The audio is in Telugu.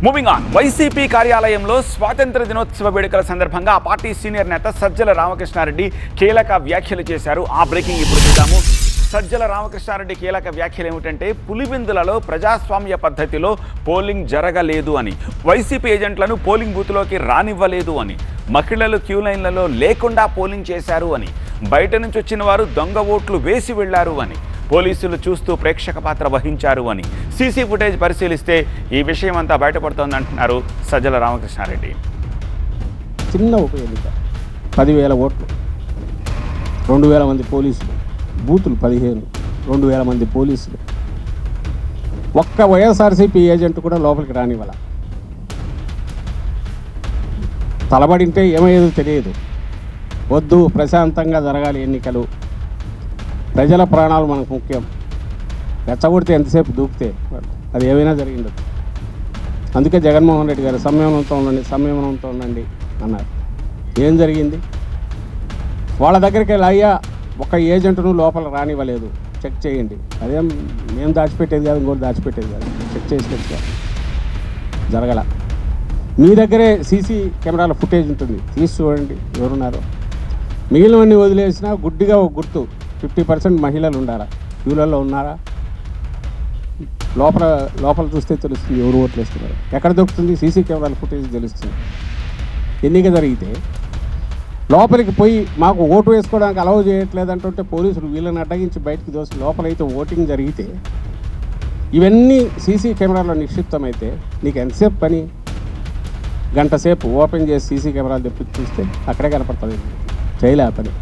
మూవింగ్ ఆన్, వైసీపీ కార్యాలయంలో స్వాతంత్ర దినోత్సవ వేడుకల సందర్భంగా ఆ పార్టీ సీనియర్ నేత సజ్జల రామకృష్ణారెడ్డి కీలక వ్యాఖ్యలు చేశారు. ఆ బ్రేకింగ్ ఇప్పుడు చూద్దాము. సజ్జల రామకృష్ణారెడ్డి కీలక వ్యాఖ్యలు ఏమిటంటే, పులివెందులలో ప్రజాస్వామ్య పద్ధతిలో పోలింగ్ జరగలేదు అని, వైసీపీ ఏజెంట్లను పోలింగ్ బూత్లోకి రానివ్వలేదు అని, మహిళలు క్యూ లైన్లలో లేకుండా పోలింగ్ చేశారు అని, బయట నుంచి వచ్చిన వారు దొంగ ఓట్లు వేసి వెళ్లారు అని, పోలీసులు చూస్తూ ప్రేక్షక పాత్ర వహించారు అని, సీసీ ఫుటేజ్ పరిశీలిస్తే ఈ విషయం అంతా బయటపడుతోందంటున్నారు సజ్జల రామకృష్ణారెడ్డి. చిన్న ఉప ఎన్నిక, 10,000 ఓట్లు, 2,000 మంది పోలీసులు, బూతులు 15, 2,000 మంది పోలీసులు, ఒక్క వైఎస్ఆర్సీపీ ఏజెంట్ కూడా లోపలికి రానివ్వాల. తలబడింటే ఏమయ్యేదో తెలియదు. వద్దు, ప్రశాంతంగా జరగాలి ఎన్నికలు, ప్రజల ప్రాణాలు మనకు ముఖ్యం, రెచ్చగొడితే ఎంతసేపు దూకితే అది ఏమైనా జరిగిండదు. అందుకే జగన్మోహన్ రెడ్డి గారు సంయమనంతో ఉండండి అన్నారు. ఏం జరిగింది? వాళ్ళ దగ్గరికి వెళ్ళి, అయ్యా ఒక ఏజెంట్ను లోపల రానివ్వలేదు, చెక్ చేయండి. అదేం మేము దాచిపెట్టేది కాదు, ఇంకోటి దాచిపెట్టేది కాదు, చెక్ చేసి జరగల. మీ దగ్గరే సీసీ కెమెరాల ఫుటేజ్ ఉంటుంది, తీసి చూడండి ఎవరున్నారో. మిగిలినవన్నీ వదిలేసినా గుడ్డిగా ఒక గుర్తు, 50% మహిళలు ఉండారా, క్యూలలో ఉన్నారా? లోపల చూస్తే తెలుస్తుంది ఎవరు ఓట్లు వేస్తున్నారు. ఎక్కడ దొరుకుతుంది? సీసీ కెమెరాల ఫుటేజ్ తెలుస్తుంది. ఎన్నిక జరిగితే లోపలికి పోయి మాకు ఓటు వేసుకోవడానికి అలౌ చేయట్లేదంటుంటే పోలీసులు వీళ్ళని అడ్డగించి బయటికి దోసి లోపలైతే ఓటింగ్ జరిగితే, ఇవన్నీ సీసీ కెమెరాలో నిక్షిప్తమైతే నీకు ఎంతసేపు పని? గంట సేపు ఓపెన్ చేసి సీసీ కెమెరాలు తెప్పి చూస్తే అక్కడే కనపడుతుంది. చేయలే పని.